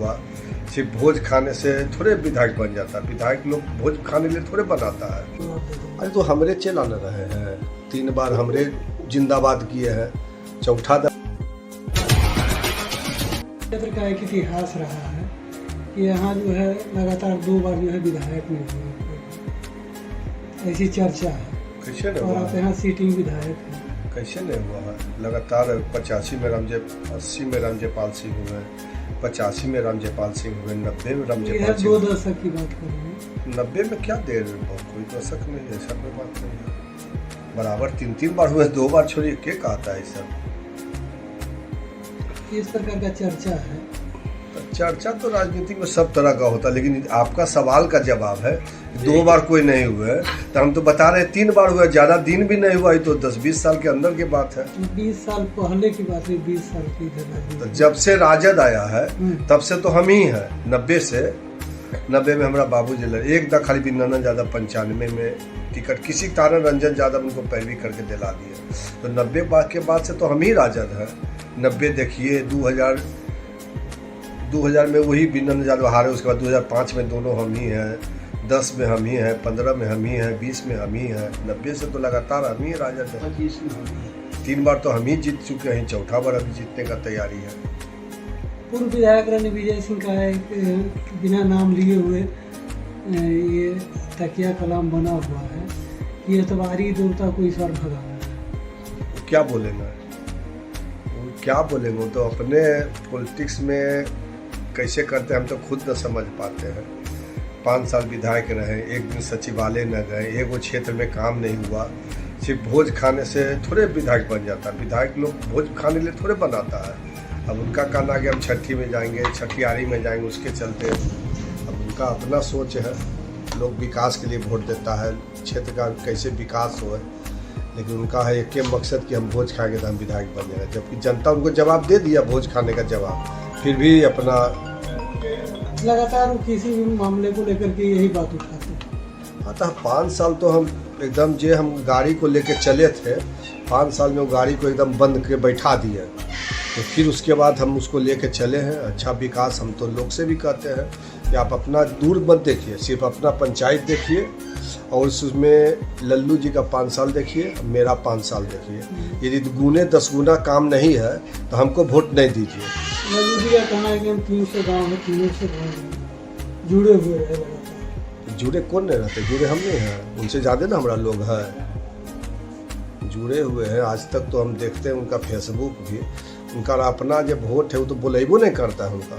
हुआ। सिर्फ भोज खाने से थोड़े विधायक बन जाता है, विधायक लोग भोज खाने लिए थोड़े बनाता है। अरे तो हमरे चला न रहे हैं, 3 बार हमरे जिंदाबाद किए हैं, चौथा क्षेत्र का एक इतिहास रहा है कि यहाँ जो है लगातार 2 बार जो है विधायक नहीं हुए, ऐसी चर्चा है। कैसे नहीं और हुआ आप यहाँ सीटिंग विधायक हैं, कैसे नहीं हुआ है? लगातार 85 में 80 में रामजयपाल सिंह हुए, 85 में रामजयपाल सिंह हुए, 90 में रामजयपाल सिंह 2 दशक की बात कर रहे हैं। 90 में क्या देर, कोई दशक नहीं है, ऐसा कोई बात नहीं है। बराबर 3 बार हुए, 2 बार छोड़िए, क्या कहता है सब? इस प्रकार का चर्चा है। चर्चा तो राजनीति में सब तरह का होता है, लेकिन आपका सवाल का जवाब है 2 बार कोई नहीं हुए, तो हम तो बता रहे हैं 3 बार हुआ, ज़्यादा दिन भी नहीं हुआ, ये तो 10-20 साल के अंदर की बात है। 20 साल पहले की बात है, 20 साल की इधर। तो जब से राजद आया है तब से तो हम ही हैं। 90 में हमारा बाबूजी लड़े, एक दा खाली बिन्ना ज़्यादा 95 में टिकट किसी कारण रंजन यादव उनको पैरवी करके दिला दिए, तो 90 के बाद से तो हम ही राजद हैं। 90 देखिए, 2000 में वही बिन्ना यादव हारे, उसके बाद 2005 में दोनों हम ही हैं, 10 में हम ही हैं, 15 में हम ही हैं, 20 में हम ही हैं, 90 से तो लगातार हम ही राजद हैं। 3 बार तो हम ही जीत चुके हैं, चौथा बार अभी जीतने का तैयारी है। पूर्व विधायक रणविजय सिंह का एक बिना नाम लिए हुए ये तकिया कलाम बना हुआ है कि एतबारी देवता को ईश्वर भगाना। क्या बोलेंगे, वो क्या बोलेंगे? वो तो अपने पॉलिटिक्स में कैसे करते हैं हम तो खुद न समझ पाते हैं। 5 साल विधायक रहे, एक दिन सचिवालय न गए, एक वो क्षेत्र में काम नहीं हुआ। सिर्फ भोज खाने से थोड़े विधायक बन जाता है, विधायक लोग भोज खाने लिए थोड़े बनाता है। अब उनका कहना कि हम छठी में जाएंगे, छठियारी में जाएंगे, उसके चलते अब उनका अपना सोच है। लोग विकास के लिए वोट देता है, क्षेत्र का कैसे विकास हो, लेकिन उनका है एक मकसद कि हम भोज खाएंगे तो हम विधायक बन जाएंगे, जबकि जनता उनको जवाब दे दिया भोज खाने का जवाब, फिर भी अपना लगातार वो किसी भी मामले को लेकर के यही बात उठाते हैं। हाँ, तो 5 साल तो हम एकदम हम गाड़ी को लेके चले थे, 5 साल में वो गाड़ी को एकदम बंद करके बैठा दिए, तो फिर उसके बाद हम उसको लेके चले हैं। अच्छा विकास हम तो लोग से भी कहते हैं कि आप अपना दूर मत देखिए, सिर्फ अपना पंचायत देखिए, और उसमें लल्लू जी का 5 साल देखिए, मेरा 5 साल देखिए। यदि गुने 10 गुना काम नहीं है तो हमको वोट नहीं दीजिए। लल्लू जी का कहना है कि हम 300 गाँव है, 300 गाँव जुड़े हुए हैं लगातार। जुड़े कौन नहीं रहते? जुड़े हम नहीं हैं, उनसे ज़्यादा ना हमारा लोग है जुड़े हुए हैं। आज तक तो हम देखते हैं उनका फेसबुक भी, उनका अपना जब वोट है वो तो बोलेबो नहीं करता है उनका,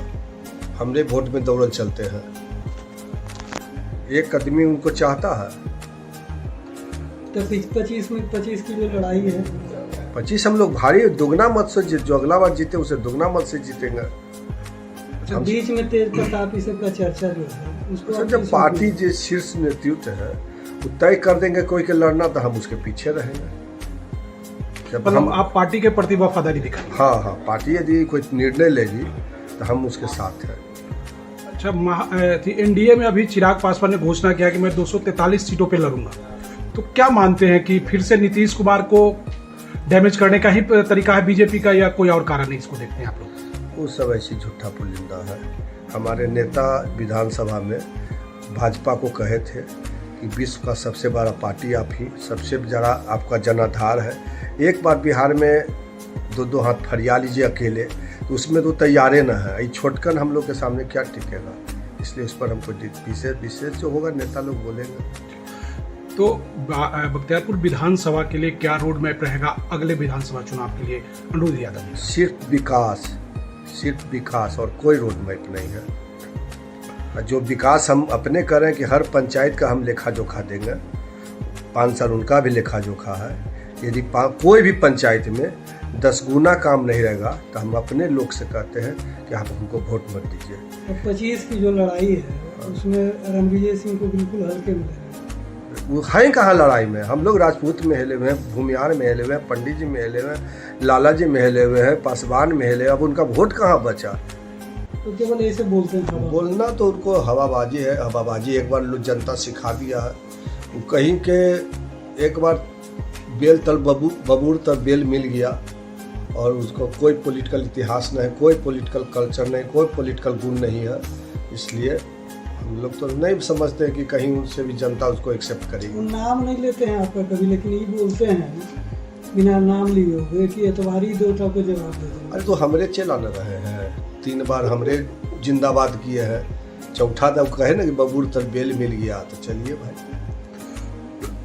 हमरे वोट में दौड़ल चलते हैं। एक आदमी उनको चाहता है। तो 25 में 25 की जो लड़ाई है, 25 हम लोग भारी दुगना मत से जो अगला बार जीते उसे दुगना मत से जीतेंगे। तो बीच में तेज प्रताप इस सब का चर्चा जो है उसको जब पार्टी जो शीर्ष नेतृत्व है वो तय कर देंगे कोई के लड़ना, तो हम उसके पीछे रहेंगे। जब हम आप पार्टी के प्रति वफादारी दिखाएंगे? हाँ, पार्टी यदि कोई निर्णय लेगी तो हम उसके साथ हैं। अच्छा, एनडीए में अभी चिराग पासवान ने घोषणा किया कि मैं 243 सीटों पे लड़ूंगा, तो क्या मानते हैं कि फिर से नीतीश कुमार को डैमेज करने का ही तरीका है बीजेपी का, या कोई और कारण है? इसको देखते हैं आप लोग? वो सब ऐसी झूठा पुलिंदा है। हमारे नेता विधानसभा में भाजपा को कहे थे कि विश्व का सबसे बड़ा पार्टी आप ही, सबसे ज़्यादा आपका जनाधार है, एक बार बिहार में 2 हाथ फरिया लीजिए अकेले, तो उसमें तो तैयारे न है। ये छोटकन हम लोग के सामने क्या टिकेगा, इसलिए उस पर हमको विशेष जो होगा नेता लोग बोलेंगे। तो बख्तियारपुर विधानसभा के लिए क्या रोड मैप रहेगा अगले विधानसभा चुनाव के लिए अनुरोध यादव? सिर्फ विकास और कोई रोड मैप नहीं है। जो विकास हम अपने करें कि हर पंचायत का हम लेखा जोखा देंगे, 5 साल उनका भी लेखा जोखा है। यदि कोई भी पंचायत में 10 गुना काम नहीं रहेगा तो हम अपने लोग से कहते हैं कि आप हमको वोट मत दीजिए। 25 की जो लड़ाई है उसमें रणविजय सिंह को बिल्कुल हल्के में है। वो हैं कहाँ लड़ाई में? हम लोग राजपूत में हिले हुए हैं, भूमियार में हिले हुए हैं, पंडित जी में हिले हुए हैं, लाला जी में हिले हुए हैं, पासवान में हिले। अब उनका वोट कहाँ बचा? तो केवल ऐसे बोलते हैं। बोलना तो उनको हवाबाजी है। हवाबाजी एक बार जनता सिखा दिया है। कहीं के एक बार बेल तल बबूर तब बेल मिल गया और उसको कोई पॉलिटिकल इतिहास नहीं, कोई पॉलिटिकल कल्चर नहीं, कोई पॉलिटिकल गुण नहीं है। इसलिए हम लोग तो नहीं समझते हैं कि कहीं उनसे भी जनता उसको एक्सेप्ट करेगी। वो नाम नहीं लेते हैं आपका कभी, लेकिन ये बोलते हैं बिना नाम लिए हुए कि एतवारी देवता को जवाब दे दें। अरे तो हमरे चला न रहे हैं, 3 बार हमरे जिंदाबाद किए हैं, चौथा दब कहे ना कि बबूर तर बेल मिल गया, तो चलिए भाई।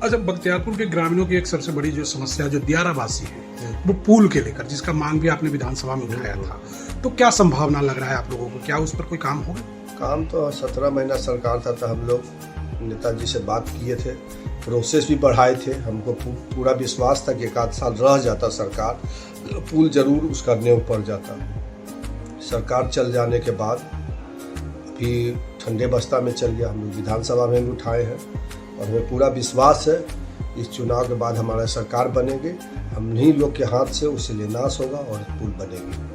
अच्छा, बख्तियारपुर के ग्रामीणों की एक सबसे बड़ी जो समस्या जो दियाराबासी है वो पुल के लेकर, जिसका मांग भी आपने विधानसभा में उठाया था, तो क्या संभावना लग रहा है आप लोगों को, क्या उस पर कोई काम होगा? काम तो 17 महीना सरकार था, तो हम लोग नेताजी से बात किए थे, प्रोसेस भी बढ़ाए थे। हमको पूरा विश्वास था कि 1 साल रह जाता सरकार, पुल जरूर उसका नींव पड़ जाता। सरकार चल जाने के बाद अभी ठंडे बस्ता में चल गया, हम लोग विधानसभा में भी उठाए हैं और हमें पूरा विश्वास है इस चुनाव के बाद हमारा सरकार बनेगी, हम नहीं लोग के हाथ से उससे नाश होगा और पुल बनेगी।